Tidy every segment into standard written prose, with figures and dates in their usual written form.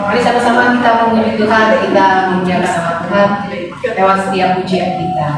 Mari sama-sama kita memuji Tuhan, kita menjaga nama Tuhan lewat setiap pujian kita.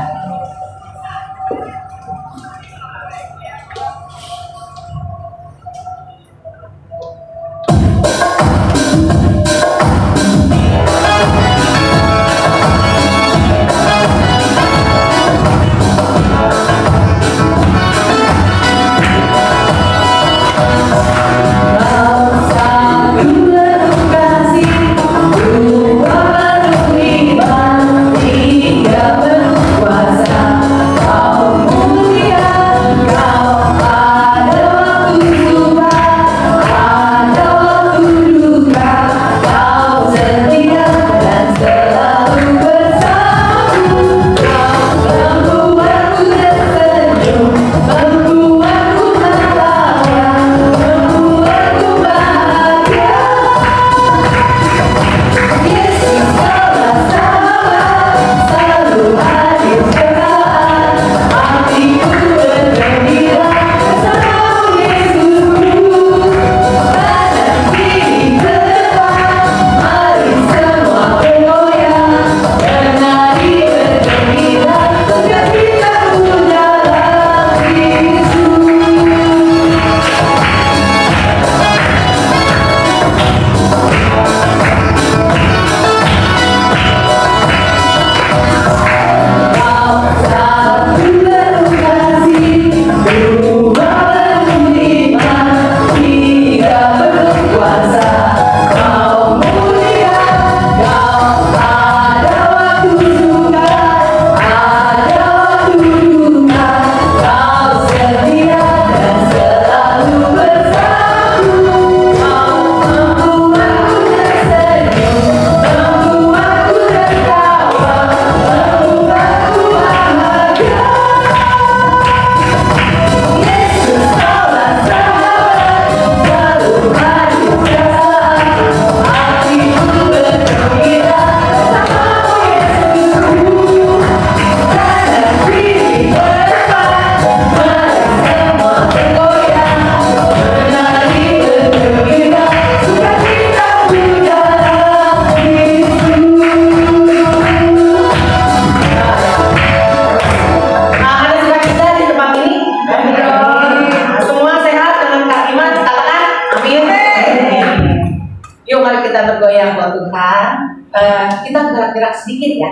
Kita gerak-gerak sedikit ya,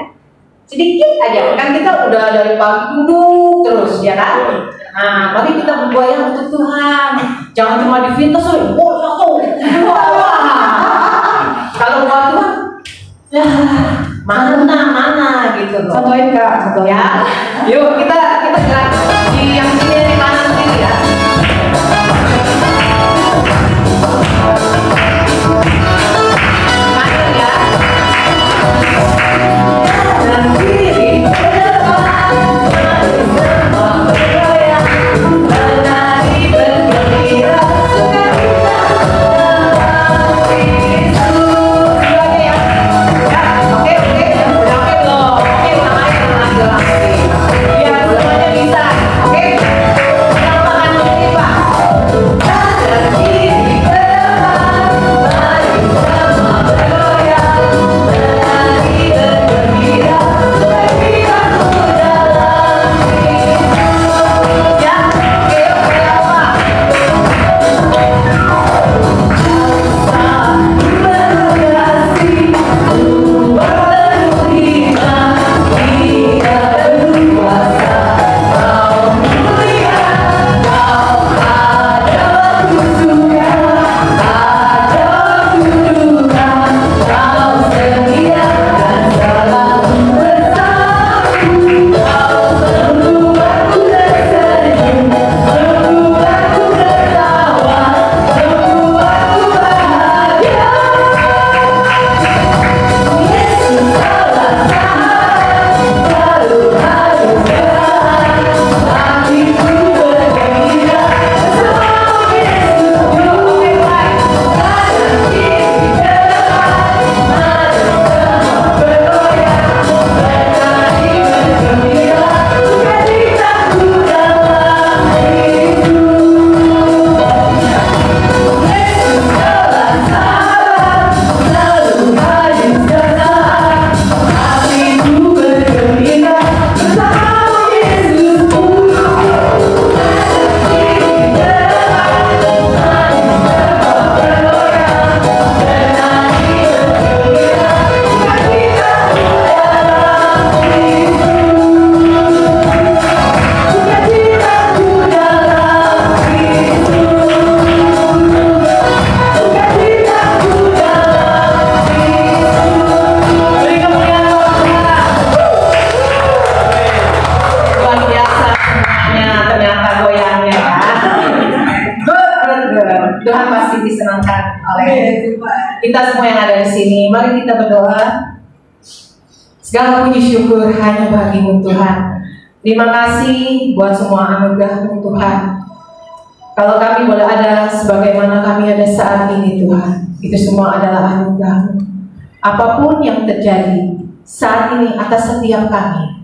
sedikit aja kan, kita udah dari pagi duduk terus ya kan. Nah mari kita bergoyang untuk Tuhan, jangan cuma di fitness kalau buat Tuhan ya mana gitu loh. Contohin Kak, contohin ya. Yuk kita gerak di yang sini, di kanan kiri ya. Oke, Kita semua yang ada di sini, mari kita berdoa. Segala puji syukur hanya bagi-Mu Tuhan. Terima kasih buat semua anugerah-Mu Tuhan. Kalau kami boleh ada sebagaimana kami ada saat ini Tuhan, itu semua adalah anugerah-Mu. Apapun yang terjadi saat ini atas setiap kami,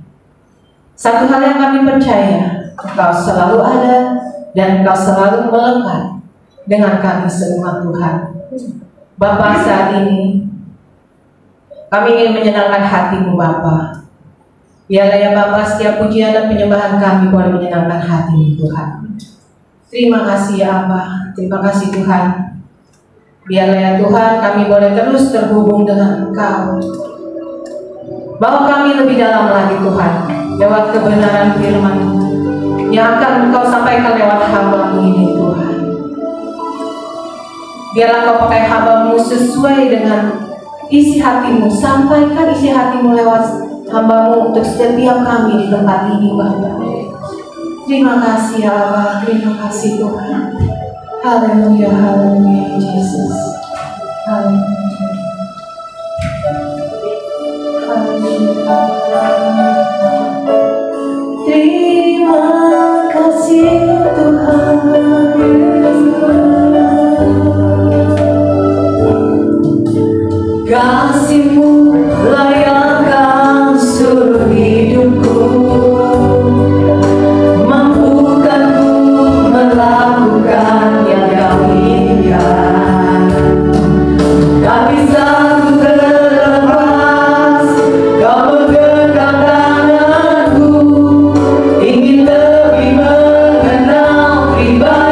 satu hal yang kami percaya, Engkau selalu ada dan Engkau selalu melekat dengan kami semua Tuhan. Bapa, saat ini kami ingin menyenangkan hati-Mu Bapa. Biarlah ya Bapa, setiap pujian dan penyembahan kami boleh menyenangkan hati-Mu Tuhan. Terima kasih ya Abah, terima kasih Tuhan. Biarlah ya Tuhan, kami boleh terus terhubung dengan Engkau. Bawa kami lebih dalam lagi Tuhan, lewat kebenaran firman yang akan Engkau sampaikan lewat hamba-Mu ini Tuhan. Biarlah Kau pakai hamba-Mu sesuai dengan isi hati-Mu, sampaikan isi hati-Mu lewat hamba-Mu untuk setiap kami di tempat ini Bapa. Terima kasih ya Allah, terima kasih Tuhan. Haleluya, haleluya Yesus. Haleluya. Terima kasih Tuhan. Kasih-Mu layakkan seluruh hidupku, mampukan ku melakukan yang Kau inginkan. Tak bisa ku terlepas, Kau pegang tanganku, ingin lebih mengenal pribadi.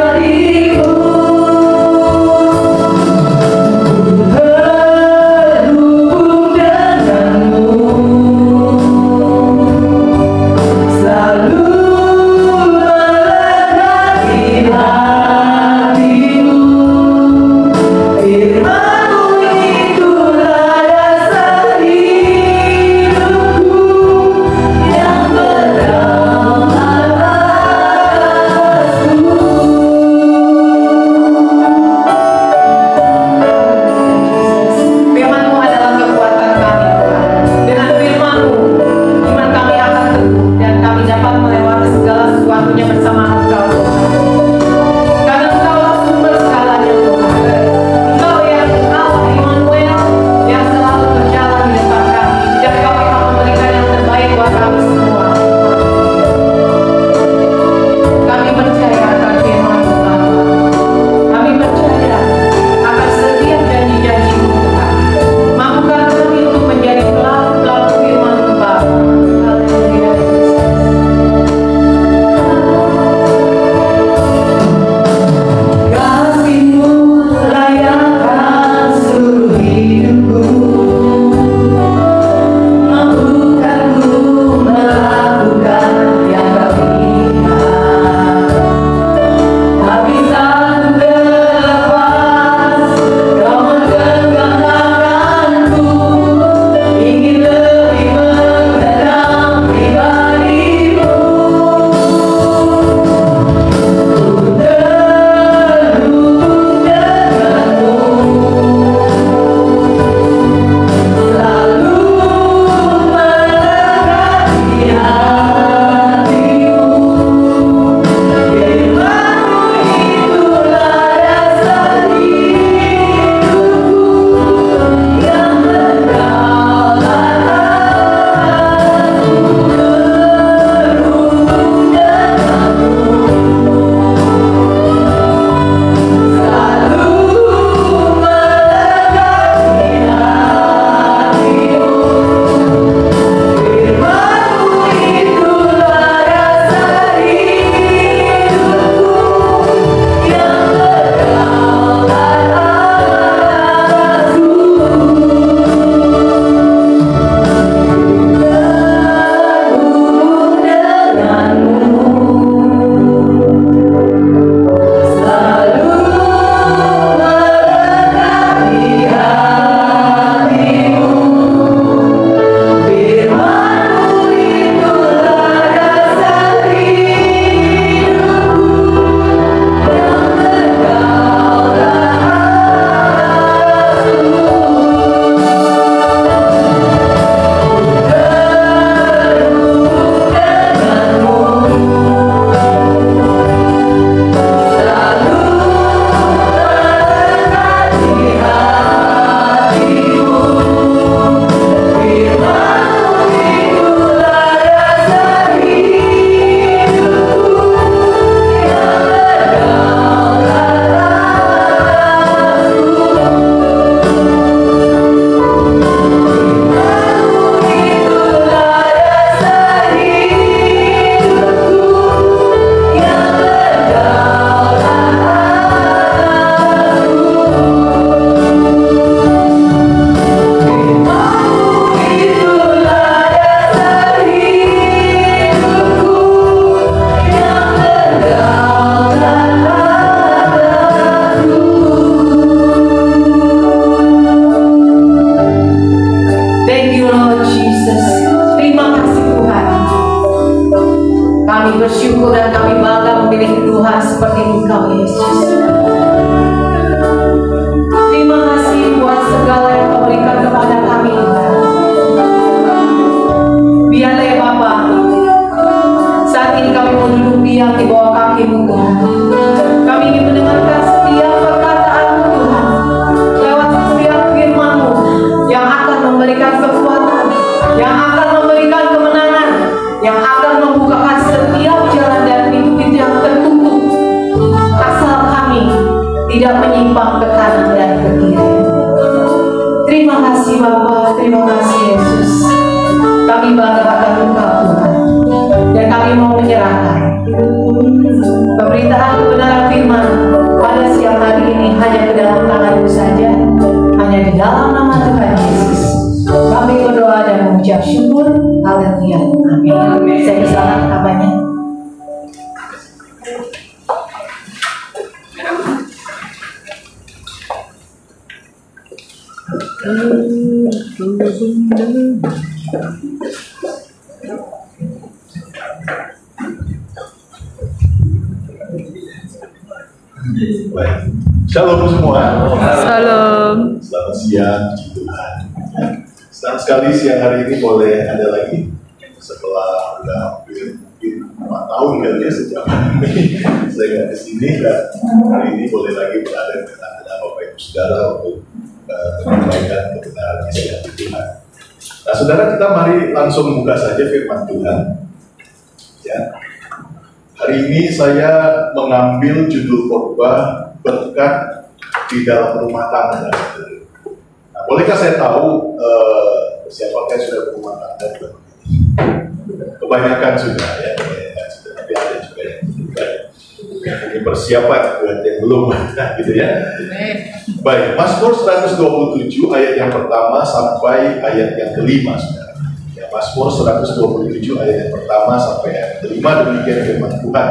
bersyukur dan kami bangga memiliki Tuhan seperti Engkau, Yesus. Terima kasih buat segala yang Kau berikan kepada kami, Tuhan. Biarlah ya Bapa, saat ini kami mau duduk diam di bawah kaki-Mu, Tuhan. Kami ingin mendengarkan setiap perkataan-Mu, Tuhan, lewat setiap firman-Mu yang akan memberikan kekuatan, yang akan memberikan kemenangan, yang akan membukakan setiap jalan dan pintu-pintu yang tertutup, asal kami tidak menyimpang ke kanan dan ke kiri. Terima kasih Bapa, terima kasih Yesus. Kami bangga akan Engkau, Tuhan, dan kami mau menyerahkan pemberitaan kebenaran firman pada siang hari ini hanya ke dalam tangan-Mu saja, hanya di dalam nama Tuhan Yesus. Kami berdoa dan mengucap syukur. Haleluya. Amin. Saya bersalah kabarnya. Shalom semua. Salam. Selamat siang, puji Tuhan. Senang sekali siang hari ini boleh ada lagi setelah udah hampir mungkin 4 tahun kali ya sejak ini saya nggak kesini, dan hari ini boleh lagi berada di tengah-tengah Bapak Ibu Saudara untuk menyampaikan kebenaran Injil Tuhan. Nah, saudara, kita mari langsung buka saja firman Tuhan. Ya. Hari ini saya mengambil judul khotbah berkat di dalam rumah tangga. Nah, bolehkah saya tahu siapakah sudah berumah tangga? Kebanyakan sudah ya, tapi ada juga yang tidak. Ini persiapan buat yang belum, gitu ya. Baik, Mazmur 127 ayat yang pertama sampai ayat yang kelima, saudara. Ya, Mazmur 127 ayat yang pertama sampai ayat kelima, demikian firman Tuhan.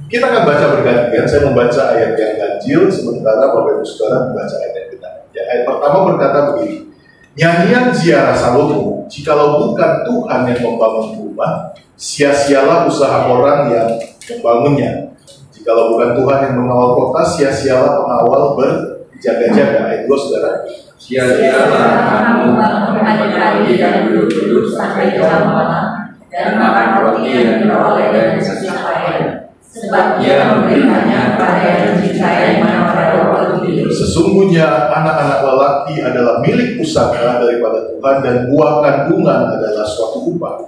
Kita akan baca bergantian. Saya membaca ayat yang ganjil, sementara Bapak Ibu Saudara membaca ayat yang genap. Ya, ayat pertama berkata begini: nyanyian ziarah Salomo, jikalau bukan Tuhan yang membangun rumah, sia-sialah usaha orang yang membangunnya. Jikalau bukan Tuhan yang mengawal kota, sia-sialah pengawal berjaga-jaga. Ayat 2, saudara. Sia-sialah kamu bangun pagi dan duduk sampai tengah malam, dan makan roti yang diperoleh dari setiap air, sebab Dia memberikannya kepada yang mencintai pada waktu itu. Sesungguhnya anak-anak lelaki adalah milik pusaka daripada Tuhan, dan buah kandungan adalah suatu upah.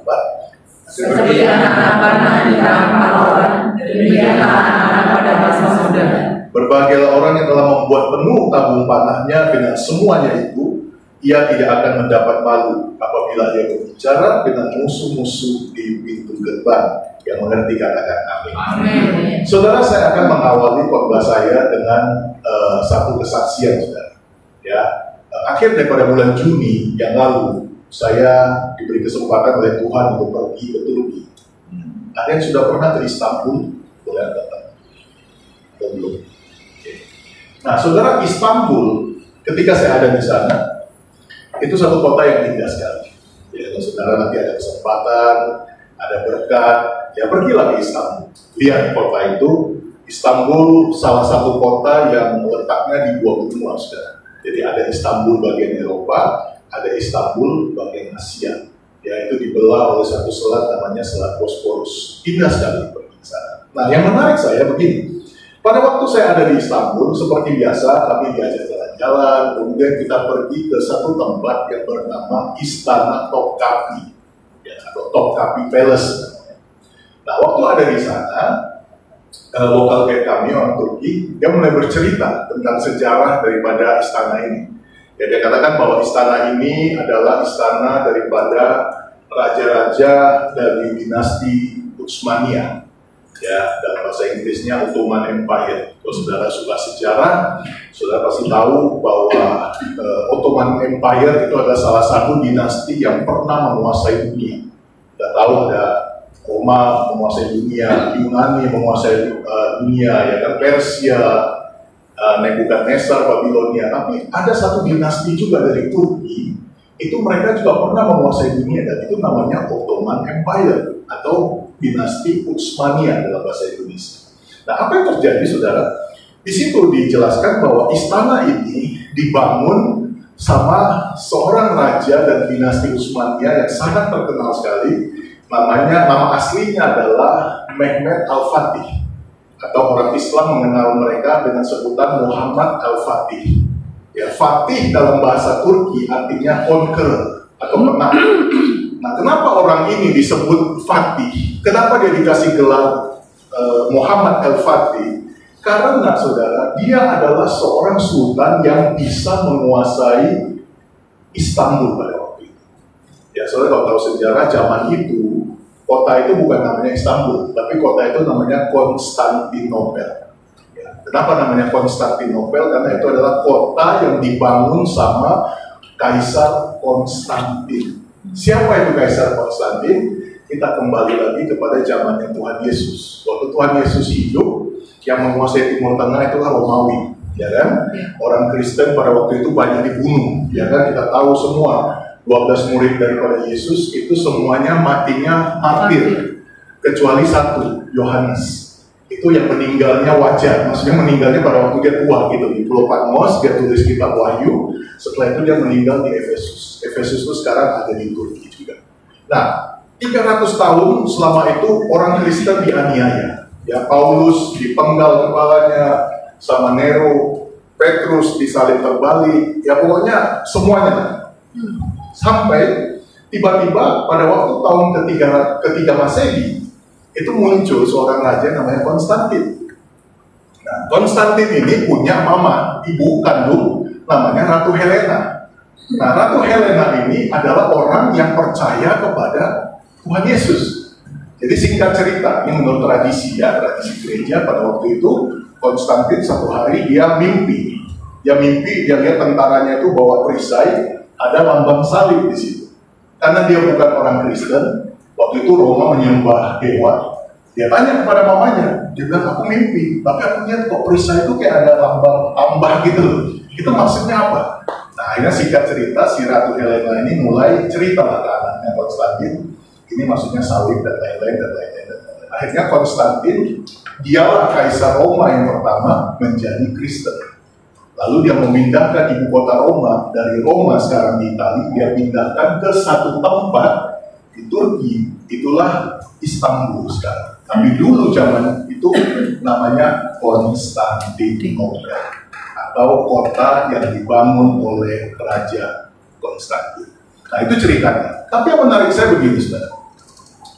Seperti anak-anak panah di tangan pahlawan, demikianlah anak-anak pada masa muda. Berbahagialah orang yang telah membuat penuh tabung panahnya dengan semuanya itu, ia tidak akan mendapat malu apabila dia berbicara dengan musuh-musuh di pintu gerbang. Yang mengerti katakan amin. Amin. Saudara, saya akan mengawali khotbah saya dengan satu kesaksian, saudara. Ya, akhir daripada bulan Juni yang lalu, saya diberi kesempatan oleh Tuhan untuk pergi ke Turki. Ada yang sudah pernah ke Istanbul? Boleh datang? Belum. Nah, saudara, Istanbul, ketika saya ada di sana, itu satu kota yang indah sekali. Ya, kalau saudara nanti ada kesempatan, ada berkat, ya pergilah ke Istanbul. Lihat kota itu. Istanbul salah satu kota yang letaknya di dua benua, saudara. Jadi ada Istanbul bagian Eropa, ada Istanbul bagian Asia. Ya, itu dibelah oleh satu selat namanya Selat Bosporus. Indah sekali pergi ke sana. Nah, yang menarik saya begini. Pada waktu saya ada di Istanbul, seperti biasa kami diajak jalan-jalan, kemudian kita pergi ke satu tempat yang bernama Istana Topkapi, ya, atau Topkapi Palace. Nah, waktu ada di sana, lokal guide kami orang Turki, dia mulai bercerita tentang sejarah daripada istana ini. Ya, dia katakan bahwa istana ini adalah istana daripada raja-raja dari dinasti Utsmania. Ya, dalam bahasa Inggrisnya Ottoman Empire. Kalau saudara suka sejarah, saudara pasti tahu bahwa Ottoman Empire itu adalah salah satu dinasti yang pernah menguasai dunia. Kita tahu ada Roma menguasai dunia, Yunani menguasai dunia, ya kan, Persia, Nebukadnezar, Babilonia. Tapi ada satu dinasti juga dari Turki, itu mereka juga pernah menguasai dunia, dan itu namanya Ottoman Empire atau dinasti Utsmania dalam bahasa Indonesia. Nah, apa yang terjadi, saudara? Di situ dijelaskan bahwa istana ini dibangun sama seorang raja dan dinasti Utsmania yang sangat terkenal sekali. Nama aslinya adalah Mehmet Al-Fatih, atau orang Islam mengenal mereka dengan sebutan Muhammad Al-Fatih. Ya, Fatih dalam bahasa Turki artinya conqueror atau menang. Nah, kenapa orang ini disebut Fatih? Kenapa dia dikasih gelar Muhammad Al-Fatih? Karena, saudara, dia adalah seorang sultan yang bisa menguasai Istanbul pada waktu itu. Ya, saudara kalau tahu sejarah zaman itu, kota itu bukan namanya Istanbul, tapi kota itu namanya Konstantinopel. Ya, kenapa namanya Konstantinopel? Karena itu adalah kota yang dibangun sama Kaisar Konstantin. Siapa itu Kaisar Konstantin? Kita kembali lagi kepada zamannya Tuhan Yesus. Waktu Tuhan Yesus hidup, yang menguasai Timur Tengah itulah Romawi, ya kan? Orang Kristen pada waktu itu banyak dibunuh, ya kan? Kita tahu semua. 12 murid daripada Yesus itu semuanya matinya martir, kecuali satu, Yohanes. Itu yang meninggalnya wajar, maksudnya meninggalnya pada waktu dia tua gitu. Di Pulau Patmos dia tulis kitab Wahyu, setelah itu dia meninggal di Efesus. Efesus itu sekarang ada di Turki juga. Nah, 300 tahun selama itu orang Kristen dianiaya. Ya, Paulus dipenggal kepalanya sama Nero, Petrus disalib terbalik, ya pokoknya semuanya. Sampai tiba-tiba pada waktu tahun ketiga Masehi itu muncul seorang raja namanya Konstantin. Nah, Konstantin ini punya mama, ibu kandung namanya Ratu Helena. Nah, Ratu Helena ini adalah orang yang percaya kepada Tuhan Yesus. Jadi singkat cerita, ini menurut tradisi ya, tradisi gereja pada waktu itu Konstantin satu hari dia mimpi. Dia lihat tentaranya itu bawa perisai, ada lambang salib di situ. Karena dia bukan orang Kristen, waktu itu Roma menyembah dewa. Dia tanya kepada mamanya, dia bilang aku mimpi, tapi aku lihat kok perisai itu kayak ada lambang tambah gitu. Itu maksudnya apa? Nah, akhirnya singkat cerita si Ratu Helena ini mulai cerita lah ke anaknya Konstantin. Ini maksudnya salib dan lain-lain. Akhirnya Konstantin, dialah Kaisar Roma yang pertama menjadi Kristen. Lalu dia memindahkan ibu kota Roma, dari Roma sekarang di Italia, dia pindahkan ke satu tempat di Turki, itulah Istanbul sekarang. Tapi dulu zaman itu namanya Konstantinopel, atau kota yang dibangun oleh Raja Konstantin. Nah, itu ceritanya. Tapi yang menarik saya begini, saudara.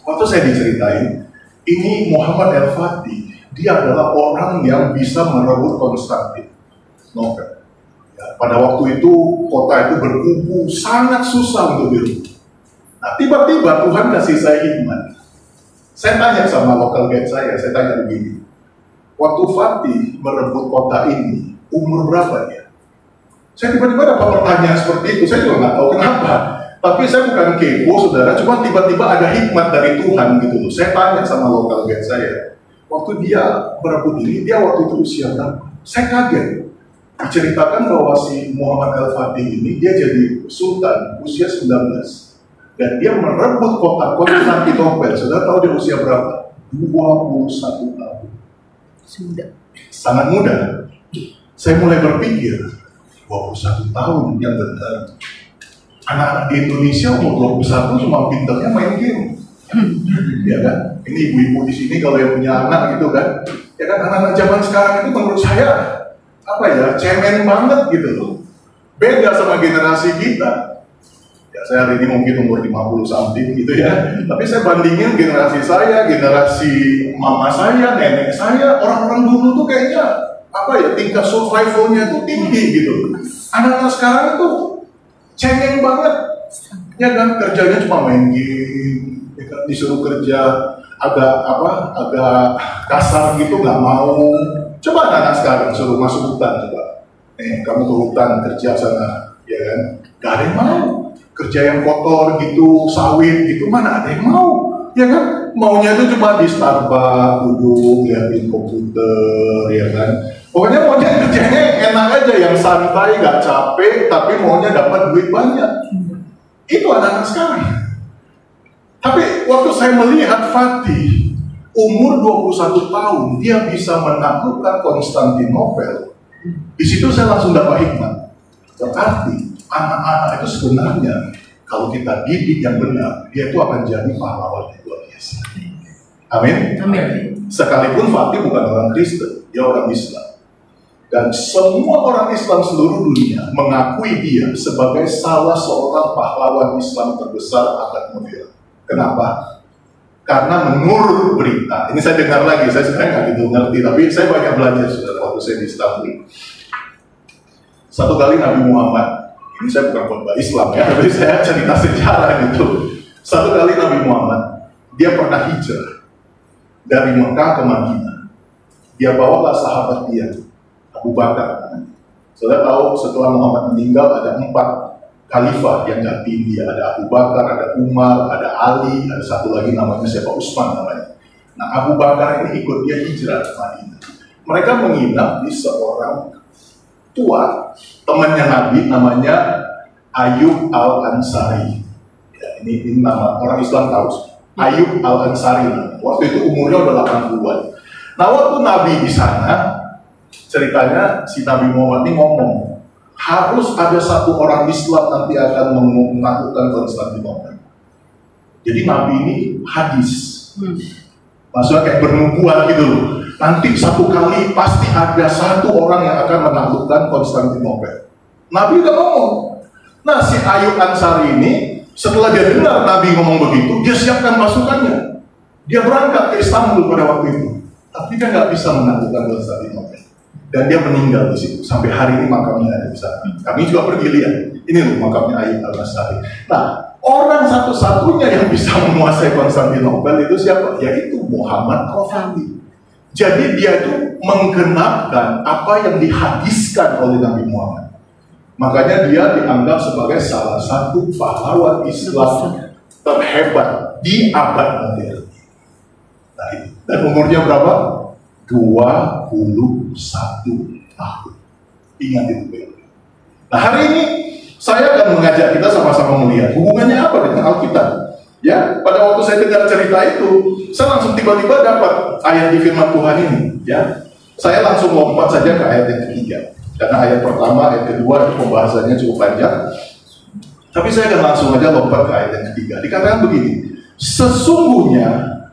Waktu saya diceritain, ini Muhammad Al-Fatih, dia adalah orang yang bisa merebut Konstantinopel. Ya, pada waktu itu, kota itu berkubu, sangat susah untuk direbut. Nah, tiba-tiba Tuhan kasih saya hikmat. Saya tanya sama local guide saya tanya begini. Waktu Fatih merebut kota ini, umur berapa dia? Saya tiba-tiba dapat pertanyaan seperti itu, saya juga nggak tahu kenapa. Tapi saya bukan kepo, saudara, cuma tiba-tiba ada hikmat dari Tuhan gitu loh. Saya tanya sama local guide saya, waktu dia berebut ini, dia waktu itu usia berapa? Saya kaget. Diceritakan bahwa si Muhammad Al-Fatih ini, dia jadi sultan usia 19. Dan dia merebut kota Konstantinopel. Saudara tahu dia usia berapa? 21 tahun. Sangat muda. Saya mulai berpikir, 21 tahun yang benar. Anak-anak di Indonesia umur 21 cuma pintarnya main game. Ya kan? Ini ibu-ibu di sini kalau yang punya anak gitu kan. Ya kan, anak-anak zaman sekarang itu menurut saya apa ya, cemen banget gitu loh. Beda sama generasi kita. Ya, saya hari ini mungkin umur 50 something gitu ya. Tapi saya bandingin generasi saya, generasi mama saya, nenek saya, orang-orang dulu tuh kayaknya apa ya, tingkat survivalnya tuh tinggi gitu. Anak-anak sekarang itu cengeng banget. Ya kan, kerjanya cuma main game, ya kan? Disuruh kerja agak kasar gitu, nggak mau. Coba anak-anak sekarang suruh masuk hutan, coba. Kamu ke hutan kerja sana, ya kan? Gak ada yang mau. Kerja yang kotor gitu, sawit gitu, mana ada yang mau, ya kan? Maunya itu cuma di Starbucks, duduk, liatin komputer, ya kan? Pokoknya maunya kerjanya enak aja, yang santai, gak capek, tapi maunya dapat duit banyak. Itu anak-anak sekarang. Tapi waktu saya melihat Fatih, umur 21 tahun, dia bisa menaklukkan Konstantinopel. Di situ saya langsung dapat hikmat. Berarti anak-anak itu sebenarnya kalau kita didik yang benar, dia itu akan jadi pahlawan yang luar biasa. Amin. Amin. Sekalipun Fatih bukan orang Kristen, dia orang Islam. Dan semua orang Islam seluruh dunia mengakui dia sebagai salah seorang pahlawan Islam terbesar abad modern. Kenapa? Karena menurut berita, ini saya dengar lagi, saya sebenarnya nggak gitu ngerti, tapi saya banyak belajar saudara waktu saya di Istanbul. Satu kali Nabi Muhammad, ini saya bukan khotbah Islam ya, tapi saya cerita sejarah gitu. Satu kali Nabi Muhammad, dia pernah hijrah dari Mekah ke Madinah. Dia bawalah sahabat dia, Abu Bakar. Saudara tahu setelah Muhammad meninggal ada 4 khalifah yang gantiin dia. Ada Abu Bakar, ada Umar, ada Ali, ada satu lagi namanya siapa, Utsman namanya. Nah, Abu Bakar ini ikut dia hijrah ke Madinah. Mereka menginap di seorang tua temannya Nabi, namanya Ayub Al-Ansari. Ya, ini nama orang Islam tahu. Ayub Al-Ansari. Waktu itu umurnya udah 80-an. Nah, waktu Nabi di sana, ceritanya si Nabi Muhammad ini ngomong, harus ada satu orang Islam nanti akan menaklukkan Konstantinopel. Jadi Nabi ini hadis, maksudnya kayak bernubuat gitu loh. Nanti satu kali pasti ada satu orang yang akan menaklukkan Konstantinopel. Nabi udah ngomong. Nah, si Ayub Ansari ini setelah dia dengar Nabi ngomong begitu, dia siapkan pasukannya. Dia berangkat ke Istanbul pada waktu itu, tapi dia nggak bisa menaklukkan Konstantinopel. Dan dia meninggal di situ. Sampai hari ini makamnya ada di sana. Kami juga pergi lihat. Ini loh makamnya Ayub Al-Ansari. Nah, orang satu-satunya yang bisa menguasai Konstantinopel itu siapa? Yaitu Muhammad Al-Fatih. Jadi dia itu menggenapkan apa yang dihadiskan oleh Nabi Muhammad. Makanya dia dianggap sebagai salah satu pahlawan Islam terhebat di abad modern. Nah, itu. Dan umurnya berapa? 21 tahun. Ingat itu baik. Nah, hari ini saya akan mengajak kita sama-sama melihat hubungannya apa dengan Alkitab. Ya, pada waktu saya dengar cerita itu, saya langsung tiba-tiba dapat ayat di firman Tuhan ini. Ya, saya langsung lompat saja ke ayat yang ketiga. Karena ayat pertama, ayat kedua itu pembahasannya cukup panjang. Tapi saya akan langsung aja lompat ke ayat yang ketiga. Dikatakan begini, sesungguhnya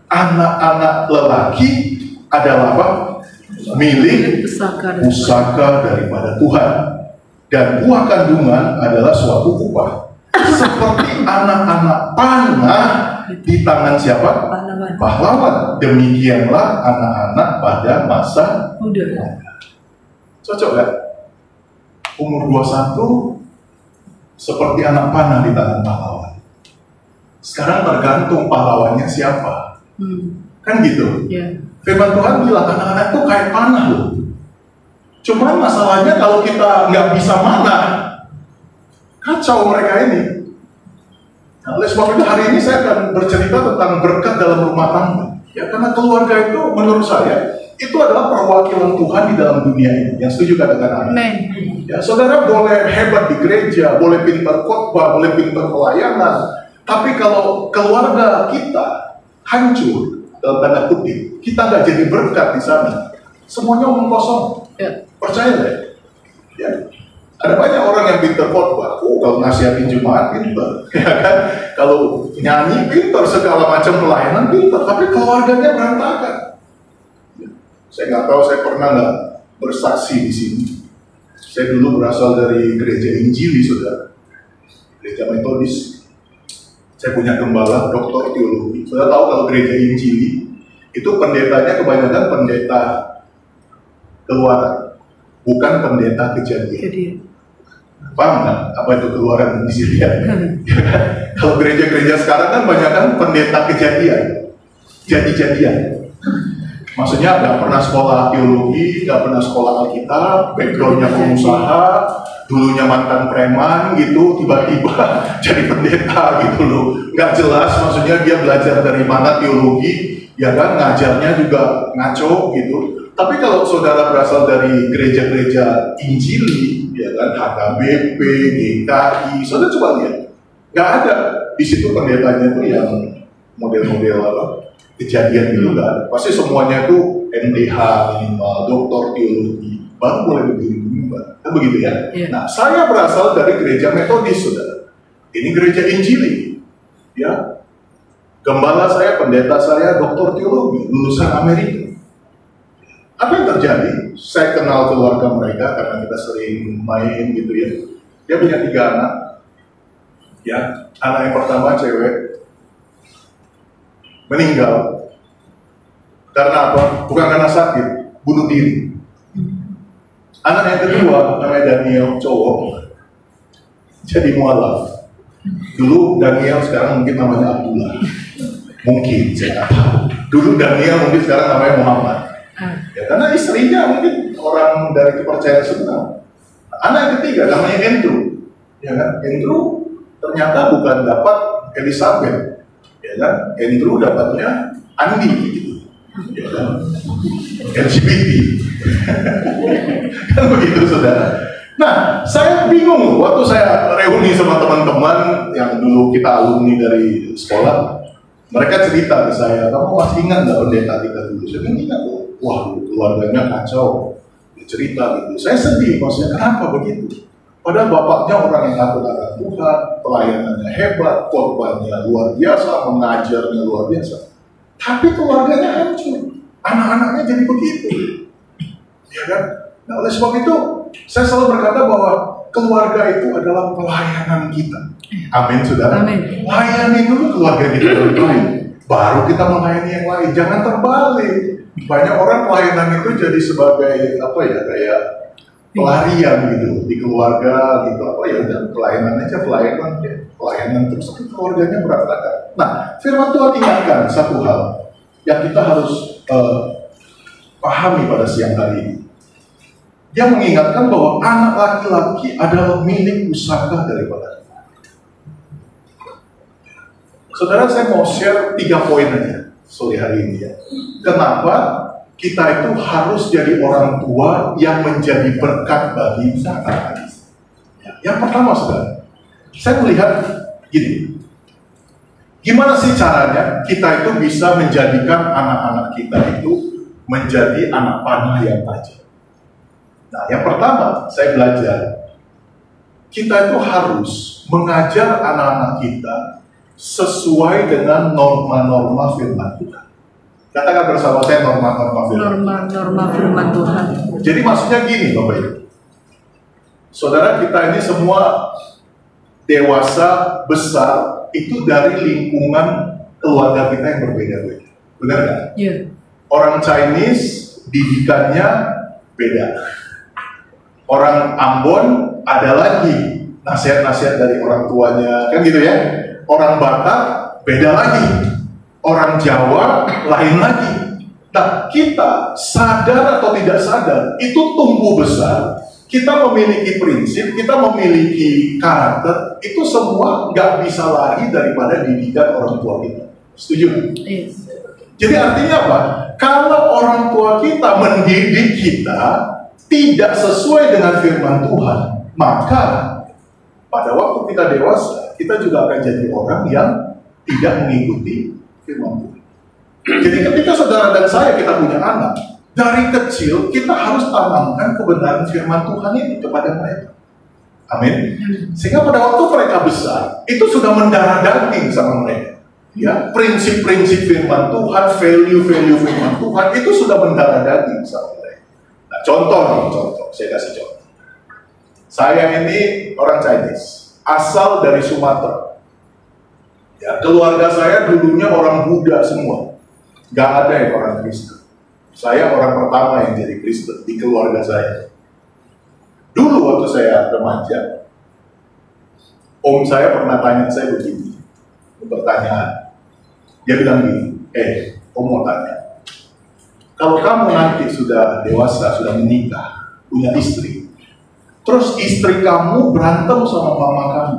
anak-anak lelaki adalah apa? Milik pusaka daripada Tuhan, dan buah kandungan adalah suatu upah. Seperti anak-anak panah di tangan siapa? Pahlawan. Demikianlah anak-anak pada masa muda. Cocok gak? Umur 21 seperti anak panah di tangan pahlawan. Sekarang tergantung pahlawannya siapa. Kan gitu? Yeah. Firman Tuhan bilang anak-anak itu kayak panah loh. Cuman masalahnya kalau kita nggak bisa manah, kacau mereka ini. Nah, oleh sebab itu hari ini saya akan bercerita tentang berkat dalam rumah tangga. Ya, karena keluarga itu menurut saya itu adalah perwakilan Tuhan di dalam dunia ini. Yang setuju katakan amin. Ya, saudara boleh hebat di gereja, boleh pintar khotbah, boleh pintar pelayanan, tapi kalau keluarga kita hancur dalam tanda kutip, kita nggak jadi berkat di sana, semuanya omong kosong. Ya. Percaya deh. Ya. Ada banyak orang yang pintar khotbah, kalau nasihatin jemaat pintar, ya kan? Kalau nyanyi pintar, segala macam pelayanan pintar, tapi keluarganya berantakan. Ya. Saya nggak tahu, saya pernah nggak bersaksi di sini. Saya dulu berasal dari gereja Injili, saudara, gereja Metodis. Saya punya gembala, doktor teologi. Saudara tahu kalau gereja Injili itu pendetanya kebanyakan pendeta keluaran, bukan pendeta kejadian. Paham nggak apa itu keluaran di sini? Kalau gereja-gereja sekarang kan banyak kan pendeta kejadian, jadi-jadian. Maksudnya nggak pernah sekolah teologi, nggak pernah sekolah Alkitab, backgroundnya pengusaha, dulunya mantan preman gitu, tiba-tiba jadi pendeta gitu loh. Nggak jelas, maksudnya dia belajar dari mana teologi, ya kan, ngajarnya juga ngaco gitu. Tapi kalau saudara berasal dari gereja-gereja Injili, ya kan, HKBP, GKI, saudara coba lihat, nggak ada di situ pendetanya itu yang model-model apa kejadian gitu nggak ada. Pasti semuanya itu MDH minimal, doktor teologi, baru boleh berdiri mimbar. Kan begitu ya? Nah, saya berasal dari gereja Metodis, saudara. Ini gereja Injili, ya. Gembala saya, pendeta saya, doktor teologi, lulusan Amerika. Apa yang terjadi? Saya kenal keluarga mereka karena kita sering main gitu ya. Dia punya 3 anak, ya. Anak yang pertama cewek meninggal karena apa? Bukan karena sakit, bunuh diri. Anak yang kedua namanya Daniel, cowok, jadi mualaf. Dulu Daniel, sekarang mungkin namanya Abdullah. Mungkin, saya nggak tahu. Dulu Daniel, mungkin sekarang namanya Muhammad. Ya, karena istrinya mungkin orang dari kepercayaan sebenar. Anak yang ketiga namanya Andrew, ya kan? Andrew ternyata bukan dapat Elizabeth, ya kan? Andrew dapatnya Andi, gitu, ya kan? LGBT, kan begitu, saudara. Nah, saya bingung waktu saya reuni sama teman-teman yang dulu kita alumni dari sekolah. Mereka cerita ke saya, kamu masih ingat nggak pendeta kita dulu? Saya bilang ingat kok. Wah, keluarganya kacau. Dia cerita gitu. Saya sedih, maksudnya kenapa begitu? Padahal bapaknya orang yang takut akan Tuhan, pelayanannya hebat, korbannya luar biasa, mengajarnya luar biasa. Tapi keluarganya hancur, anak-anaknya jadi begitu, ya kan? Nah, oleh sebab itu, saya selalu berkata bahwa keluarga itu adalah pelayanan kita. Amin, saudara. Amin. Layani dulu keluarga kita baik, baru kita melayani yang lain. Jangan terbalik. Banyak orang pelayanan itu jadi sebagai apa ya, kayak pelarian gitu di keluarga gitu, apa ya udah pelayanan aja, pelayanan terus keluarganya berantakan. Nah, firman Tuhan ingatkan satu hal yang kita harus pahami pada siang hari ini. Dia mengingatkan bahwa anak laki-laki adalah milik pusaka daripada Tuhan. Saudara, saya mau share 3 poin aja sore hari ini ya. Kenapa kita itu harus jadi orang tua yang menjadi berkat bagi anak-anak. Yang pertama, saudara, saya melihat gini. Gimana sih caranya kita itu bisa menjadikan anak-anak kita itu menjadi anak panah yang tajam? Nah, yang pertama, saya belajar, kita itu harus mengajar anak-anak kita sesuai dengan norma-norma firman Tuhan. Katakan bersama saya norma-norma firman. Norma-norma firman Tuhan. Jadi maksudnya gini, Bapak Ibu. Saudara, kita ini semua dewasa, besar, itu dari lingkungan keluarga kita yang berbeda-beda. Benar nggak? Iya. Orang Chinese, didikannya beda. Orang Ambon ada lagi nasihat-nasihat dari orang tuanya, kan gitu ya. Orang Batak beda lagi, orang Jawa lain lagi. Nah, kita sadar atau tidak sadar, itu tumbuh besar. Kita memiliki prinsip, kita memiliki karakter, itu semua nggak bisa lari daripada didikan orang tua kita. Setuju? Yes. Jadi artinya apa? Kalau orang tua kita mendidik kita tidak sesuai dengan firman Tuhan, maka pada waktu kita dewasa, kita juga akan jadi orang yang tidak mengikuti firman Tuhan. Jadi ketika saudara dan saya kita punya anak, dari kecil kita harus tanamkan kebenaran firman Tuhan ini kepada mereka. Amin. Sehingga pada waktu mereka besar, itu sudah mendarah daging sama mereka. Ya, prinsip-prinsip firman Tuhan, value-value firman Tuhan itu sudah mendarah daging sama mereka. Nah, contoh, saya kasih contoh. Saya ini orang Chinese, asal dari Sumatera. Ya, keluarga saya dulunya orang Buddha semua, gak ada yang orang Kristen. Saya orang pertama yang jadi Kristen di keluarga saya. Dulu waktu saya remaja, om saya pernah tanya saya begini, pertanyaan. Dia bilang gini, om mau tanya. Kalau kamu nanti sudah dewasa, sudah menikah, punya istri, terus istri kamu berantem sama mama kamu,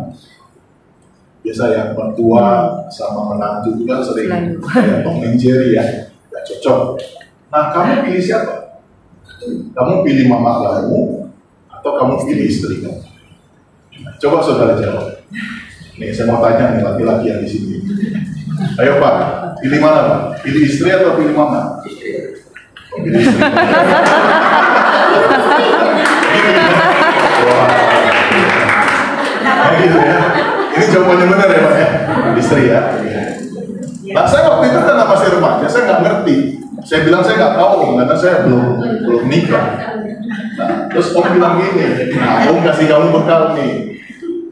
biasa yang mertua sama menantu juga sering kayak Tom and Jerry ya, gak cocok. Nah, kamu pilih siapa? Kamu pilih mama kamu atau kamu pilih istri kamu? Nah, coba saudara jawab. Nih, saya mau tanya nih laki-laki yang di sini. Ayo Pak, pilih mana Pak? Pilih istri atau pilih mama? Pilih istri. Nah, gitu ya. Ini jawabannya benar ya Pak ya? Istri ya. Nah saya waktu itu karena masih remaja, saya nggak ngerti. Saya bilang saya nggak tahu karena saya belum nikah. Nah, terus Om bilang gini, nah Om kasih kamu bekal nih.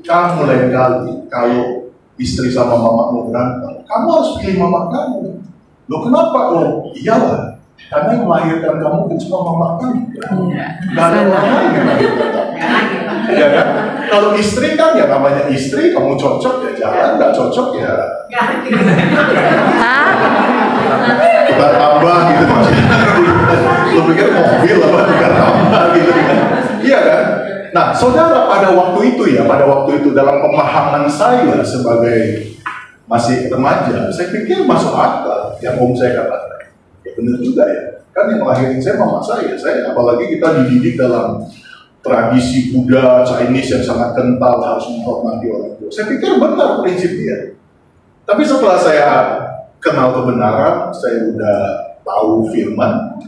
Kamu lain kali kalau istri sama mamamu berantem, kamu harus pilih mama kamu. Loh kenapa? Oh iyalah, karena yang melahirkan kamu kan cuma mama kamu. Gak ada orang lain yang melahirkan kamu. Ya kan? Kalau istri kan ya namanya istri, kamu cocok ya jalan, nggak cocok ya. Kita tambah gitu maksudnya. Lo pikir mobil apa kita tambah gitu kan? Iya kan? Nah, saudara pada waktu itu dalam pemahaman saya sebagai masih remaja, saya pikir masuk akal yang Om saya katakan. Ya benar juga ya. Kan yang melahirin saya mama saya apalagi kita dididik dalam tradisi Buddha, Chinese yang sangat kental harus menghormati orang tua. Saya pikir benar prinsip dia. Tapi setelah saya kenal kebenaran, saya udah tahu firman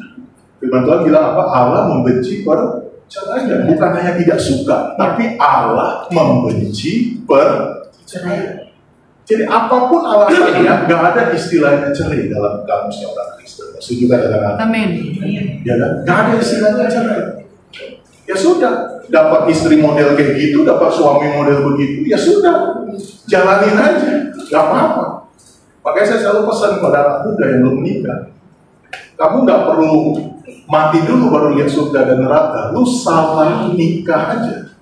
Tuhan bilang apa? Allah membenci perceraian, bukan hanya tidak suka, tapi Allah membenci perceraian. Jadi apapun alasannya, nggak ada istilahnya cerai dalam kamusnya orang Kristen. Setuju kan dengan Amin. Ya kan? Nggak ada istilahnya cerai. Ya sudah, dapat istri model kayak gitu, dapat suami model begitu, ya sudah, jalanin aja, nggak apa-apa. Makanya saya selalu pesan pada anak muda yang belum menikah, kamu nggak perlu mati dulu baru lihat surga dan neraka, lu salah nikah aja.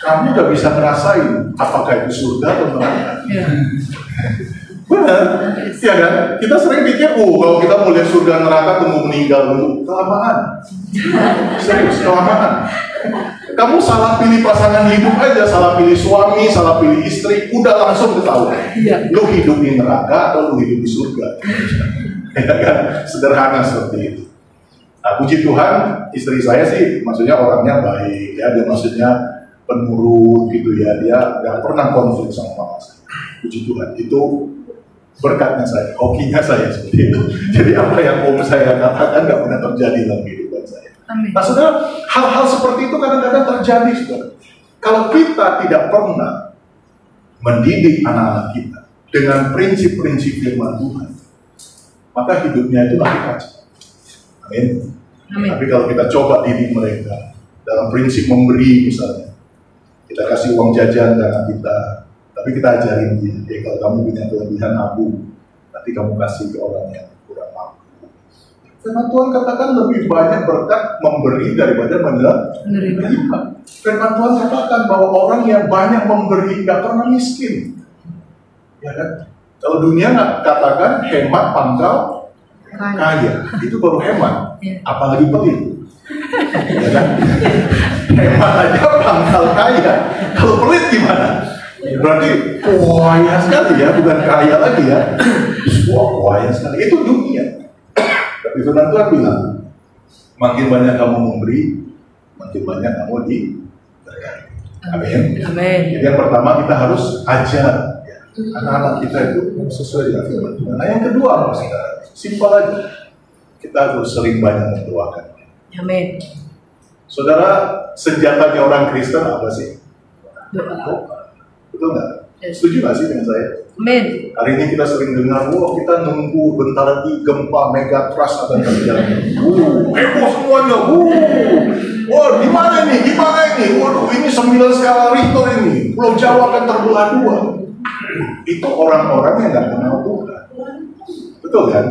Kamu udah bisa ngerasain apakah itu surga atau neraka. Benar, ya kan? Kita sering pikir, kalau kita mau lihat surga neraka tunggu meninggal dulu, kelamaan. Serius, kelamaan. Kamu salah pilih pasangan hidup aja, salah pilih suami, salah pilih istri, udah langsung ketahuan. Lu hidup di neraka atau lu hidup di surga? Ya kan? Sederhana seperti itu. Nah, puji Tuhan, istri saya sih, maksudnya orangnya baik, ya, dia maksudnya penurut gitu ya, dia nggak pernah konflik sama mama saya. Puji Tuhan, itu berkatnya saya, hokinya saya seperti itu. Jadi apa yang Om saya katakan nggak pernah terjadi dalam kehidupan saya. Amin. Nah saudara, hal-hal seperti itu kadang-kadang terjadi saudara. Kalau kita tidak pernah mendidik anak-anak kita dengan prinsip-prinsip firman Tuhan, maka hidupnya itu nanti kacau. Amin. Amin. Tapi kalau kita coba didik mereka dalam prinsip memberi misalnya, kita kasih uang jajan dengan kita, tapi kita ajarin dia, kalau kamu punya kelebihan nabung, nanti kamu kasih ke orang yang kurang mampu. Firman Tuhan katakan lebih banyak berkat memberi daripada menerima. Firman Tuhan katakan bahwa orang yang banyak memberi nggak pernah miskin. Ya kan? Kalau dunia nggak katakan hemat pangkal kaya, itu baru hemat. Apalagi pelit. Ya kan? Hemat aja pangkal kaya. Kalau pelit gimana? Berarti kaya sekali ya, bukan kaya lagi ya. Kaya sekali. Itu dunia. Tapi firman Tuhan bilang, makin banyak kamu memberi, makin banyak kamu diberkati. Amin. Amin. Jadi yang pertama kita harus ajar ya, anak-anak kita itu sesuai dengan firman Tuhan. Nah yang kedua, simpel aja, kita harus sering banyak mendoakan. Amin. Saudara, senjatanya orang Kristen apa sih? Doa. Betul nggak? Setuju nggak sih dengan saya? Amin. Hari ini kita sering dengar, kita nunggu bentar lagi gempa megatrust akan terjadi. Heboh semuanya. Gimana ini? Waduh, ini 9 skala Richter ini. Pulau Jawa akan terbelah 2. Itu orang-orang yang nggak kenal Tuhan. Betul kan?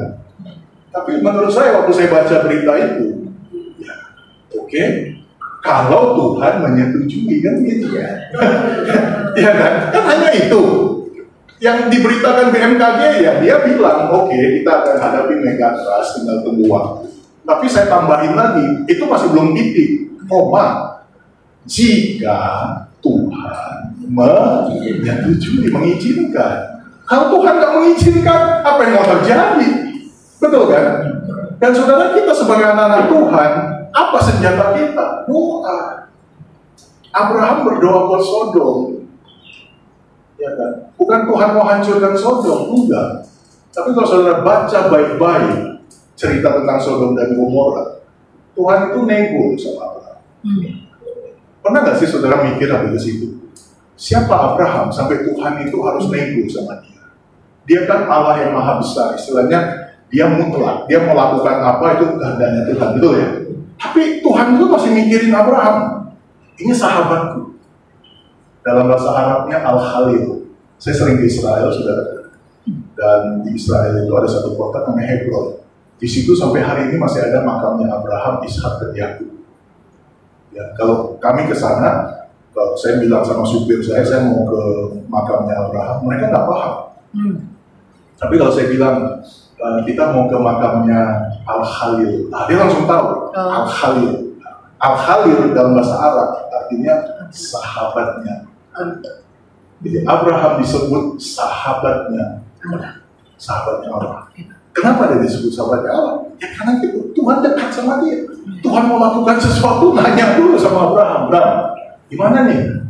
Tapi menurut saya waktu saya baca berita itu, ya, oke. Kalau Tuhan menyetujui kan gitu ya. Ya kan? Kan hanya itu. Yang diberitakan BMKG ya, dia bilang, oke, kita akan hadapi megatrust, tinggal tunggu waktu. Tapi saya tambahin lagi, itu masih belum titik, koma. Jika Tuhan menyetujui, mengizinkan. Kalau Tuhan nggak mengizinkan, apa yang mau terjadi? Betul kan? Dan saudara kita sebagai anak-anak Tuhan, apa senjata kita? Doa. Abraham berdoa buat Sodom. Ya kan? Bukan Tuhan mau hancurkan Sodom, enggak. Tapi kalau saudara baca baik-baik cerita tentang Sodom dan Gomora, Tuhan itu nego sama Abraham. Pernah nggak sih saudara mikir apa ke situ? Siapa Abraham sampai Tuhan itu harus nego sama dia? Dia kan Allah yang maha besar, istilahnya dia mutlak, dia mau lakukan apa itu kehendaknya Tuhan, betul ya? Tapi Tuhan itu masih mikirin Abraham. Ini sahabatku. Dalam bahasa Arabnya Al-Khalil. Saya sering di Israel, saudara. Dan di Israel itu ada satu kota namanya Hebron. Di situ sampai hari ini masih ada makamnya Abraham, Ishak, dan Yakub. Ya, kalau kami ke sana, kalau saya bilang sama supir saya mau ke makamnya Abraham, mereka nggak paham. Tapi kalau saya bilang kita mau ke makamnya Al-Khalil, dia langsung tahu. Al-Khalil. Al-Khalil dalam bahasa Arab artinya sahabatnya. Jadi Abraham disebut sahabatnya Allah. Kenapa dia disebut sahabatnya Allah? Ya karena itu Tuhan dekat sama dia. Tuhan mau lakukan sesuatu, nanya dulu sama Abraham. Gimana nih?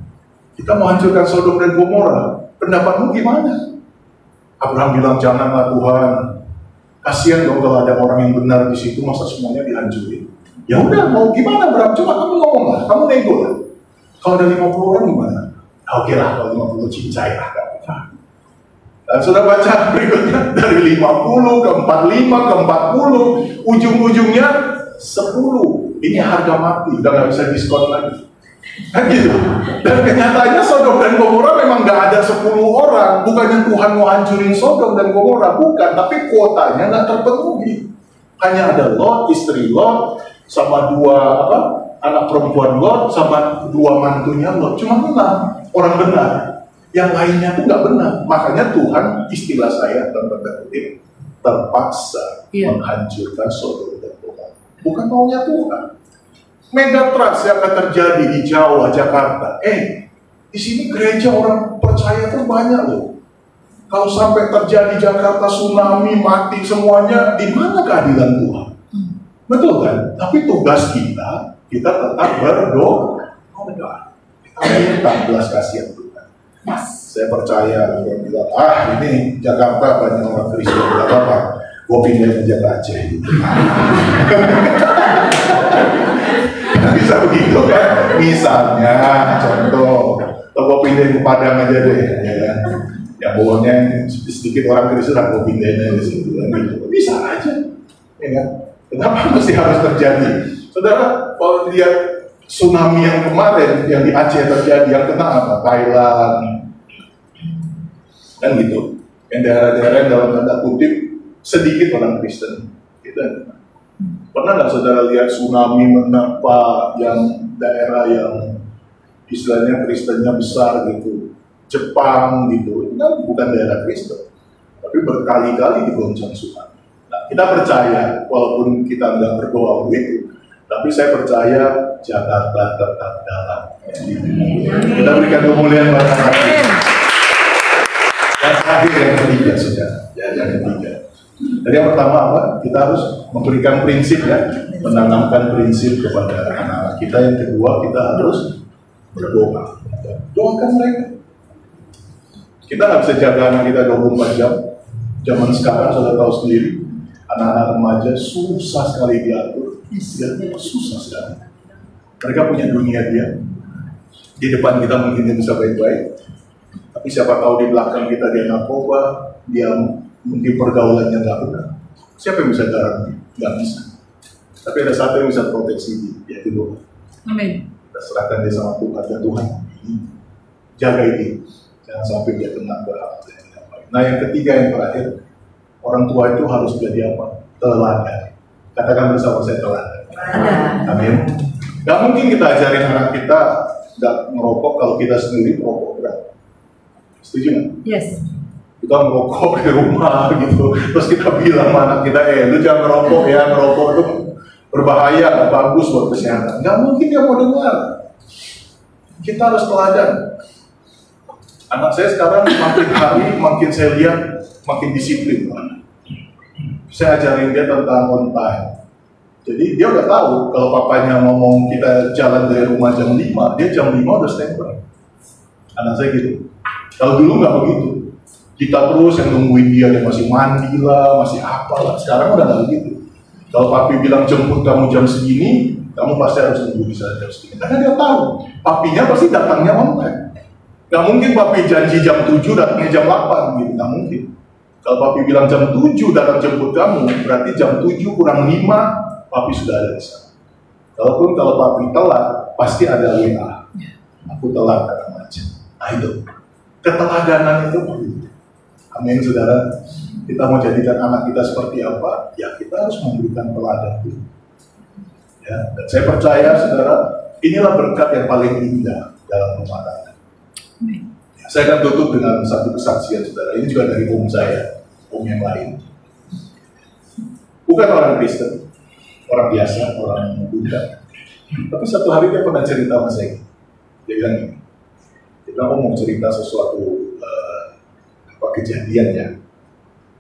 Kita mau hancurkan Sodom dan Gomora. Pendapatmu gimana? Abraham bilang, janganlah Tuhan. Kasihan dong kalau ada orang yang benar di situ, masa semuanya dihancurin. Ya udah, mau gimana Abraham? Coba kamu ngomong lah, kamu nego lah. Kalau ada 50 orang gimana? Oke lah, kalau 50 cincai lah. Dan sudah baca berikutnya, dari 50 ke 45 ke 40, ujung-ujungnya 10. Ini harga mati, udah gak bisa diskon lagi. Kan gitu. Dan kenyataannya Sodom dan Gomora memang gak ada 10 orang. Bukannya Tuhan mau hancurin Sodom dan Gomora, bukan. Tapi kuotanya gak terpenuhi. Hanya ada Lot, istri Lot, sama 2 anak perempuan Lot, sama 2 mantunya Lot. Cuma 6 orang benar. Yang lainnya tuh nggak benar. Makanya Tuhan, istilah saya tanda kutip, terpaksa menghancurkan Sodom dan Gomora. Bukan maunya Tuhan. Megatrust yang akan terjadi di Jawa, Jakarta. Di sini gereja orang percaya tuh banyak loh. Kalau sampai terjadi Jakarta tsunami, mati semuanya, di mana keadilan Tuhan? Betul kan? Tapi tugas kita tetap berdoa. Kita minta belas kasihan Tuhan. Saya percaya, dia bilang, ini Jakarta banyak orang Kristen, tidak apa-apa, gue pindah aja ke Aceh. Bisa begitu kan? Misalnya, contoh, atau gue pindah ke Padang aja deh, ya kan? Yang bawahnya sedikit orang Kristen, gue pindahin aja di situ, gitu. Bisa aja, ya kan? Kenapa mesti harus terjadi? Saudara, kalau lihat tsunami yang kemarin, yang di Aceh terjadi, yang kena apa? Thailand, kan gitu. Yang daerah-daerah dalam tanda kutip sedikit orang Kristen. Gitu. Pernah nggak saudara lihat tsunami menerpa yang daerah yang istilahnya Kristennya besar gitu, Jepang gitu, kan bukan daerah Kristen, tapi berkali-kali digoncang tsunami. Nah, kita percaya, walaupun kita nggak berdoa begitu, tapi saya percaya Jakarta tetap dalam. Kita berikan kemuliaan pada hati. Yang terakhir, yang ketiga sudah, yang ketiga. Jadi yang pertama apa? Kita harus memberikan prinsip ya, menanamkan prinsip kepada anak-anak kita. Yang kedua, kita harus berdoa. Doakan mereka. Kita nggak bisa jaga anak kita 24 jam. Zaman sekarang sudah tahu sendiri, anak-anak remaja susah sekali diatur. Ya, susah sekali. Mereka punya dunia dia. Di depan kita mungkin dia bisa baik-baik, tapi siapa tahu di belakang kita dia narkoba, dia mungkin pergaulannya nggak benar. Siapa yang bisa garansi? Nggak bisa. Tapi ada satu yang bisa proteksi dia, yaitu doa. Amin. Kita serahkan dia sama Tuhan, dan Tuhan jaga ini, jangan sampai dia kena bahaya. Nah yang ketiga, yang terakhir, orang tua itu harus jadi apa? Teladan. Katakan bersama saya, teladan. Amin. Gak mungkin kita ajarin anak kita nggak merokok kalau kita sendiri merokok berat. Setuju nggak? Yes. Kita merokok di rumah gitu, terus kita bilang sama anak kita, lu jangan merokok ya, merokok itu berbahaya, nggak bagus buat kesehatan. Nggak mungkin dia mau dengar. Kita harus teladan. Anak saya sekarang makin hari, makin saya lihat, makin disiplin. Saya ajarin dia tentang on time. Jadi dia udah tahu kalau papanya ngomong kita jalan dari rumah jam 5, dia jam 5 udah standby. Anak saya gitu. Kalau dulu nggak begitu. Kita terus yang nungguin dia masih mandi lah, masih apalah. Sekarang udah nggak begitu. Kalau papi bilang jemput kamu jam segini, kamu pasti harus nunggu bisa jam segini. Karena dia tahu, papinya pasti datangnya on time. Nggak mungkin papi janji jam 7, datangnya jam 8 gitu, nggak mungkin. Kalau papi bilang jam 7 datang jemput kamu, berarti jam 7 kurang 5, papi sudah ada di sana. Kalaupun kalau papi telat, pasti ada WA. Aku telat kata macam. Nah itu, keteladanan itu begitu. Amin saudara. Kita mau jadikan anak kita seperti apa? Ya kita harus memberikan teladan dulu. Ya, dan saya percaya saudara, inilah berkat yang paling indah dalam rumah tangga. Ya, saya akan tutup dengan satu kesaksian saudara. Ini juga dari om saya, om yang lain. Bukan orang Kristen, orang biasa, orang Buddha. Tapi satu hari dia pernah cerita sama saya. Dia bilang gini, dia bilang, om mau cerita sesuatu kejadian ya.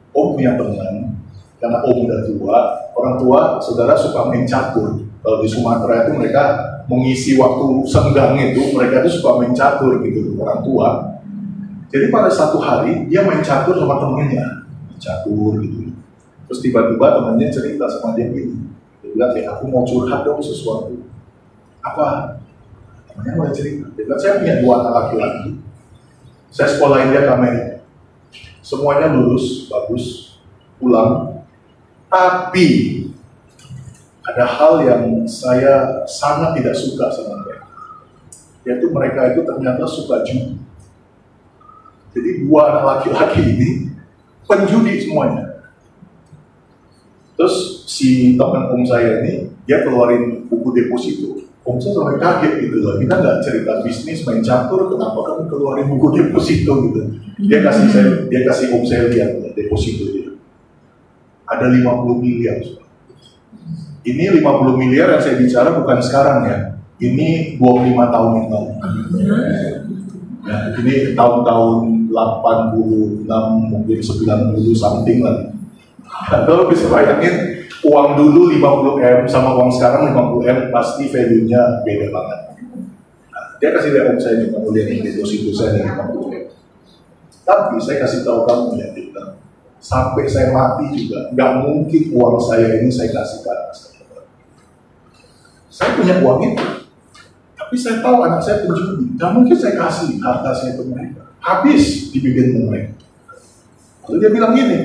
Om punya teman, karena om udah tua, orang tua saudara suka main catur. Kalau di Sumatera itu mereka mengisi waktu senggang itu, mereka itu suka main catur gitu, orang tua. Jadi pada satu hari dia main catur sama temennya, catur gitu. Terus tiba-tiba temannya cerita sama dia gini, dia bilang, aku mau curhat dong sesuatu. Apa? Temannya mulai cerita. Dia bilang, saya punya 2 anak laki-laki. Saya sekolahin dia ke Amerika. Semuanya lulus, bagus, pulang. Tapi ada hal yang saya sangat tidak suka sama mereka. Yaitu mereka itu ternyata suka judi. Jadi 2 anak laki-laki ini penjudi semuanya. Terus si teman om saya ini, dia keluarin buku deposito. Om saya sampai kaget gitu loh. Kita nggak cerita bisnis main catur, kenapa kamu keluarin buku deposito gitu? Dia kasih om saya lihat deposito dia. Ada 50 miliar. Ini 50 miliar yang saya bicara bukan sekarang ya. Ini 25 tahun yang lalu. Ya, ini tahun-tahun 86, mungkin 90 something lah. Kalau bisa bayangin, uang dulu 50M sama uang sekarang 50M pasti value-nya beda banget. Nah, dia kasih lihat om saya nih, kamu lihat ini deposito saya dari 50M. Tapi saya kasih tahu kamu ya, kita sampai saya mati juga nggak mungkin uang saya ini saya kasih ke anak saya. Saya punya uang itu, tapi saya tahu anak saya penjudi. Nggak mungkin saya kasih harta saya ke mereka. Habis dibikin mereka. Lalu dia bilang gini,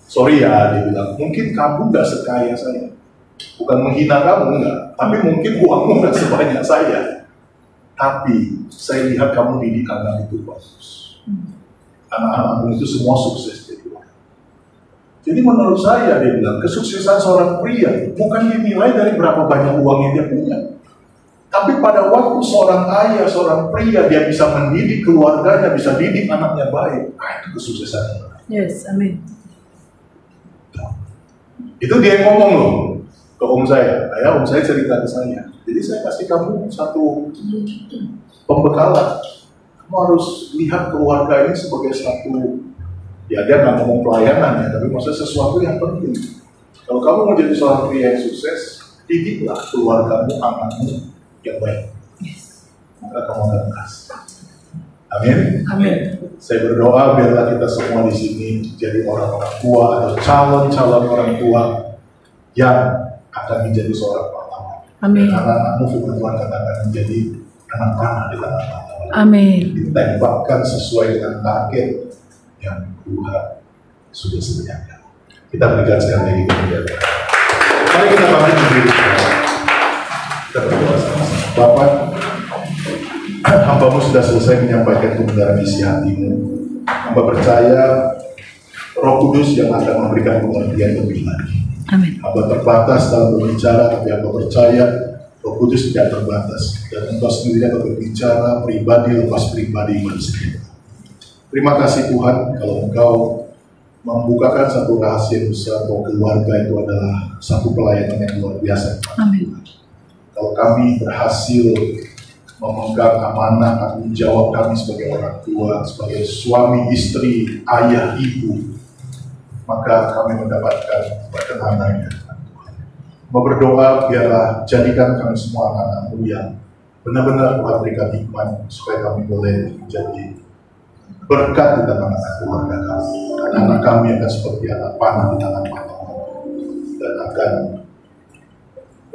sorry ya, dia bilang, mungkin kamu nggak sekaya saya. Bukan menghina kamu, enggak. Tapi mungkin uangmu nggak sebanyak saya. Tapi saya lihat kamu didik anak itu bagus. Anak-anakmu itu semua sukses jadi orang. Jadi menurut saya, dia bilang, kesuksesan seorang pria bukan dinilai dari berapa banyak uang yang dia punya. Tapi pada waktu seorang ayah, seorang pria, dia bisa mendidik keluarganya, bisa didik anaknya baik. Itu kesuksesan. Yes, amin. Itu dia yang ngomong loh ke om saya. Om saya cerita ke saya. Jadi saya kasih kamu satu pembekalan. Kamu harus lihat keluarga ini sebagai satu, ya dia nggak ngomong pelayanan ya, tapi maksudnya sesuatu yang penting. Kalau kamu mau jadi seorang pria yang sukses, didiklah keluargamu, anakmu yang baik. Maka kamu akan berhasil. Amin. Amin. Saya berdoa biarlah kita semua di sini jadi orang-orang tua atau calon-calon orang tua yang akan menjadi seorang pahlawan. Amin. Anak-anakmu firman Tuhan katakan menjadi anak panah di tangan pahlawan. Amin. Ditembakkan sesuai dengan target yang Tuhan sudah sediakan. Kita berikan sekali lagi kemuliaan. Mari kita bangkit berdiri. Kita berdoa sama-sama. Bapak, hamba-Mu sudah selesai menyampaikan kebenaran isi hati-Mu. Hamba percaya Roh Kudus yang akan memberikan pengertian lebih lagi. Amin. Hamba terbatas dalam berbicara, tapi hamba percaya Roh Kudus tidak terbatas. Dan Engkau sendiri akan berbicara pribadi lepas pribadi manusia. Terima kasih Tuhan kalau Engkau membukakan satu rahasia besar bahwa keluarga itu adalah satu pelayanan yang luar biasa. Amin. Kalau kami berhasil memegang amanah tanggung jawab kami sebagai orang tua, sebagai suami, istri, ayah, ibu, maka kami mendapatkan perkenanannya. Mau berdoa biarlah jadikan kami semua anak-anak-Mu yang benar-benar Tuhan berikan hikmat supaya kami boleh menjadi Berkat di tengah-tengah keluarga kami. Anak-anak kami akan seperti anak panah di tangan Tuhan, dan akan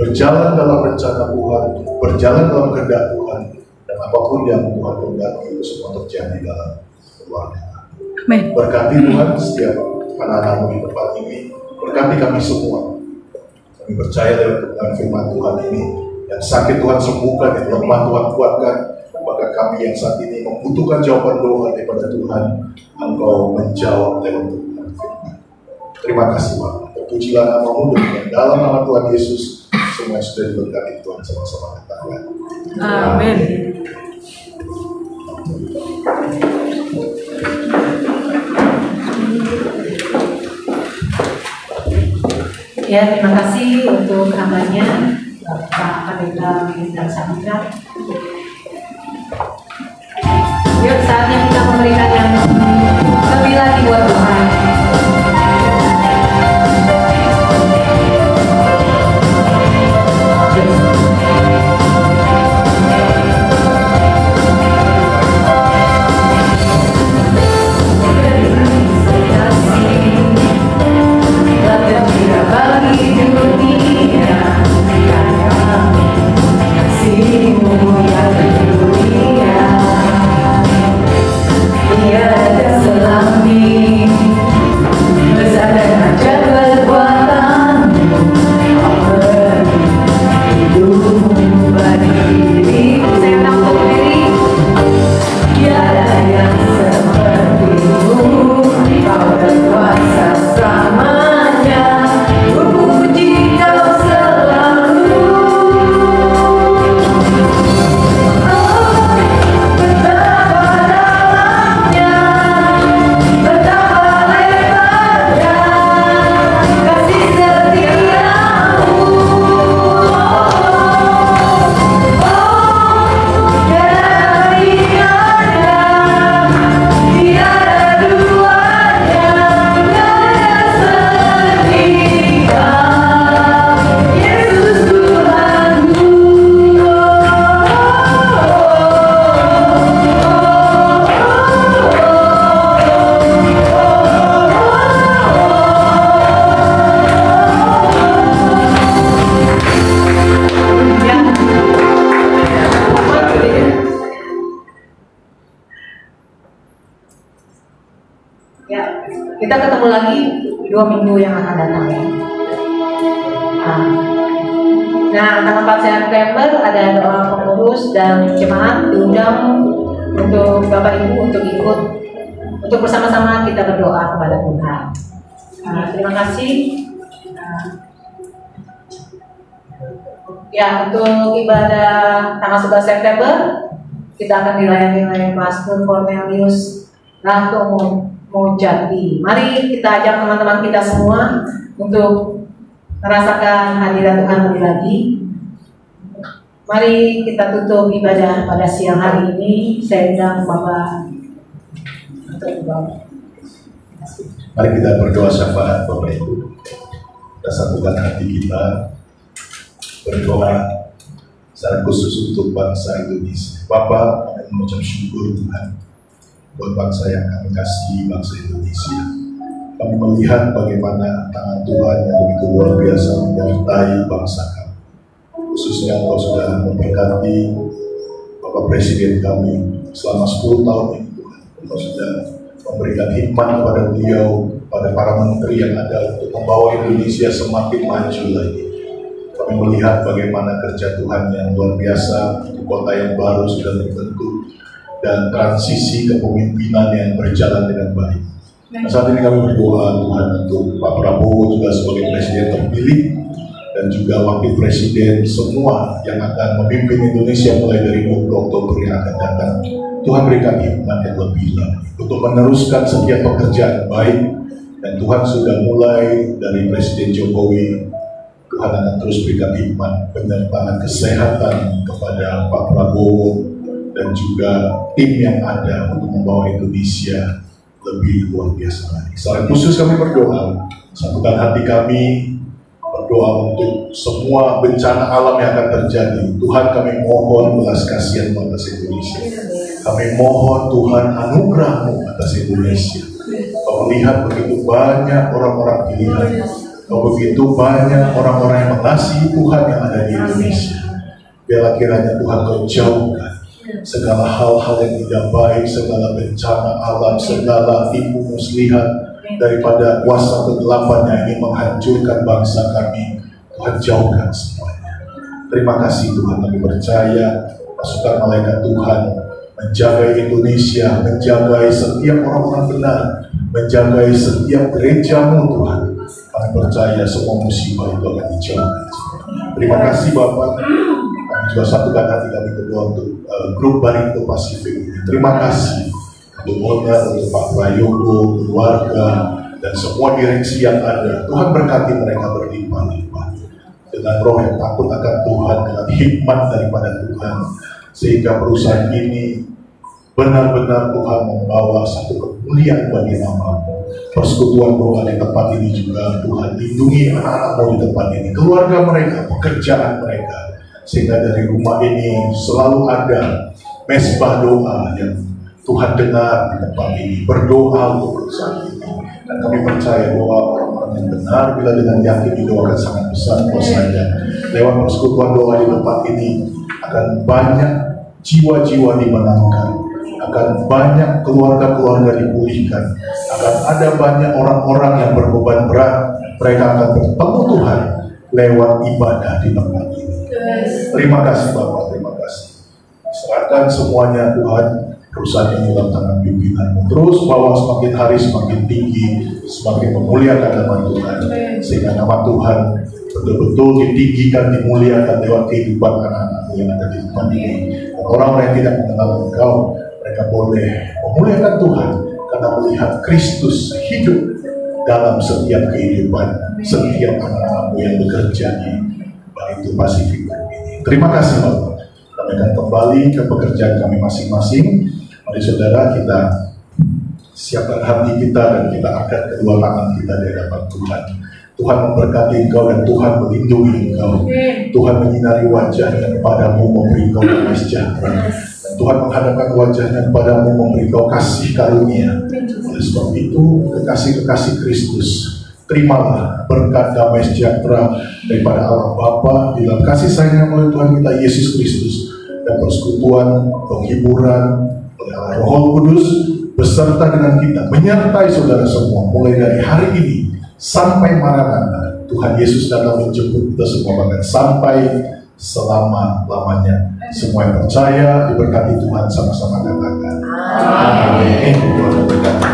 berjalan dalam rencana Tuhan, berjalan dalam kehendak Tuhan, dan apapun yang Tuhan kehendaki itu semua terjadi dalam keluarga. Amin. Berkati Tuhan setiap anak-anakmu di tempat ini, berkati kami semua. Kami percaya dalam kebenaran firman Tuhan ini, yang sakit Tuhan sembuhkan, yang lemah Tuhan kuatkan. Maka kami yang saat ini membutuhkan jawaban doa daripada Tuhan, Engkau menjawab dalam kebenaran firman. Terima kasih Bapak. Terpujilah nama-Mu, dan dalam nama Tuhan Yesus semua sudah diberkati. Tuhan sama-sama katakan Amin. Ya, terima kasih untuk kabarnya Bapak Pendeta Bintang Samudra. Yuk, saatnya kita memberikan yang lebih lagi buat Tuhan. Kita ketemu lagi 2 minggu yang akan datang ya. Nah, tanggal 4 September ada doa pengurus dan jemaat diundang untuk Bapak Ibu untuk ikut, untuk bersama-sama kita berdoa kepada Tuhan. Terima kasih. Ya, untuk ibadah tanggal 11 September kita akan dilayani oleh Pastor Cornelius Ranto Mojati. Mari kita ajak teman-teman kita semua untuk merasakan hadirat Tuhan lebih lagi. Mari kita tutup ibadah pada siang hari ini. Saya undang Bapak untuk berdoa. Mari kita berdoa syafaat Bapak Ibu. Kita satukan hati kita berdoa secara khusus untuk bangsa Indonesia. Bapak, kami mengucap syukur Tuhan buat bangsa yang kami kasih, bangsa Indonesia. Kami melihat bagaimana tangan Tuhan yang begitu luar biasa menyertai bangsa kami. Khususnya Engkau sudah memberkati Bapak Presiden kami selama 10 tahun ini Tuhan. Engkau sudah memberikan hikmat kepada beliau, pada para menteri yang ada untuk membawa Indonesia semakin maju lagi. Kami melihat bagaimana kerja Tuhan yang luar biasa, kota yang baru sudah terbentuk, dan transisi kepemimpinan yang berjalan dengan baik. Nah, saat ini kami berdoa Tuhan untuk Pak Prabowo juga sebagai presiden terpilih, dan juga wakil presiden semua yang akan memimpin Indonesia mulai dari 20 Oktober yang akan datang. Tuhan berikan hikmat yang lebih lagi untuk meneruskan setiap pekerjaan baik, dan Tuhan sudah mulai dari Presiden Jokowi. Tuhan akan terus berikan hikmat, penyertaan kesehatan kepada Pak Prabowo dan juga tim yang ada untuk membawa Indonesia lebih luar biasa lagi. Secara khusus kami berdoa, satukan hati kami, berdoa untuk semua bencana alam yang akan terjadi. Tuhan, kami mohon belas kasihan atas Indonesia. Kami mohon Tuhan anugerah-Mu atas Indonesia. Kau melihat begitu banyak orang-orang pilihan. Kau begitu banyak orang-orang yang mengasihi Tuhan yang ada di Indonesia. Biarlah kiranya Tuhan Kau jauhkan segala hal-hal yang tidak baik, segala bencana alam, segala tipu muslihat daripada kuasa kegelapan yang ingin menghancurkan bangsa kami. Tuhan jauhkan semuanya. Terima kasih Tuhan, kami percaya pasukan malaikat Tuhan menjaga Indonesia, menjaga setiap orang-orang benar, menjaga setiap gereja-Mu Tuhan. Kami percaya semua musibah itu akan dijauhkan. Terima kasih Bapak. Kami juga satukan hati kami berdoa untuk grup Barito Pasifik. Terima kasih untuk owner, untuk Pak Prayogo, keluarga, dan semua direksi yang ada. Tuhan berkati mereka berlimpah-limpah dengan roh yang takut akan Tuhan, dengan hikmat daripada Tuhan, sehingga perusahaan ini benar-benar Tuhan membawa satu kemuliaan bagi nama-Mu. Persekutuan doa di tempat ini juga Tuhan lindungi anak-anak-Mu di tempat ini, keluarga mereka, pekerjaan mereka, sehingga dari rumah ini selalu ada mesbah doa yang Tuhan dengar di tempat ini, berdoa untuk perusahaan ini. Dan kami percaya doa orang-orang yang benar bila dengan yakin didoakan sangat besar kuasanya. Lewat persekutuan doa di tempat ini akan banyak jiwa-jiwa dimenangkan, akan banyak keluarga-keluarga dipulihkan, akan ada banyak orang-orang yang berbeban berat, mereka akan bertemu Tuhan lewat ibadah di tempat ini. Terima kasih Bapak, terima kasih. Serahkan semuanya Tuhan, perusahaan ini dalam tangan pimpinan-Mu. Terus bawa semakin hari semakin tinggi, semakin memuliakan nama Tuhan, sehingga nama Tuhan betul-betul ditinggikan, dimuliakan lewat kehidupan anak-anak-Mu yang ada di tempat ini. Dan orang-orang yang tidak mengenal Engkau, mereka boleh memuliakan Tuhan karena melihat Kristus hidup dalam setiap kehidupan setiap anak-anak-Mu yang bekerja di Barito Pasifik ini. Terima kasih Bapak. Kami akan kembali ke pekerjaan kami masing-masing. Mari saudara, kita siapkan hati kita dan kita angkat kedua tangan kita di hadapan Tuhan. Tuhan memberkati engkau dan Tuhan melindungi engkau. Tuhan menyinari wajahnya kepadamu, memberi engkau damai sejahtera. Dan Tuhan menghadapkan wajahnya kepadamu, memberi engkau kasih karunia. Oleh sebab itu, kekasih-kekasih Kristus, terimalah berkat damai sejahtera daripada Allah Bapa di dalam kasih sayang oleh Tuhan kita Yesus Kristus, dan persekutuan, penghiburan oleh Allah Roh Kudus beserta dengan kita, menyertai saudara semua mulai dari hari ini sampai Maranatha. Tuhan Yesus datang menjemput kita semua, bahkan sampai selama-lamanya. Semua yang percaya diberkati Tuhan, sama-sama katakan amin. Tuhan berkati.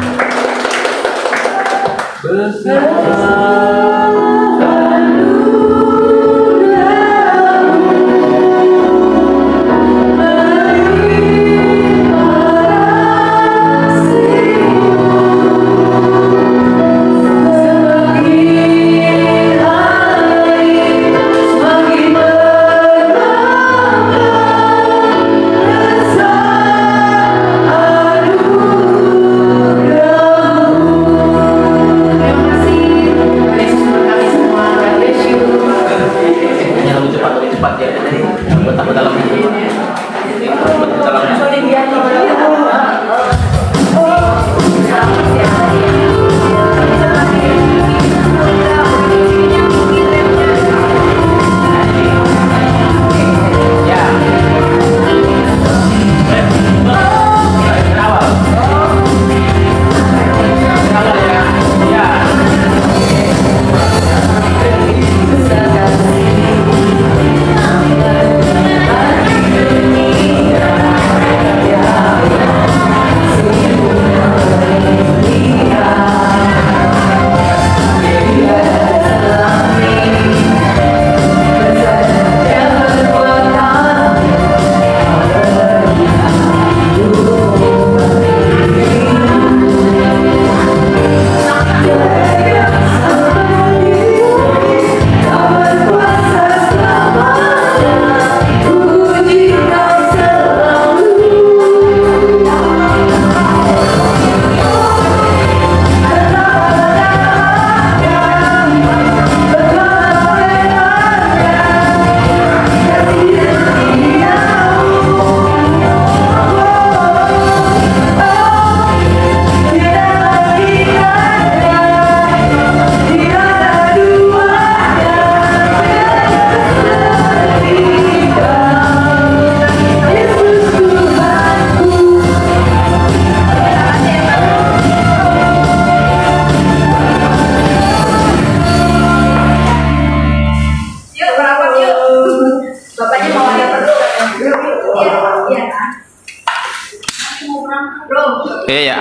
Iya.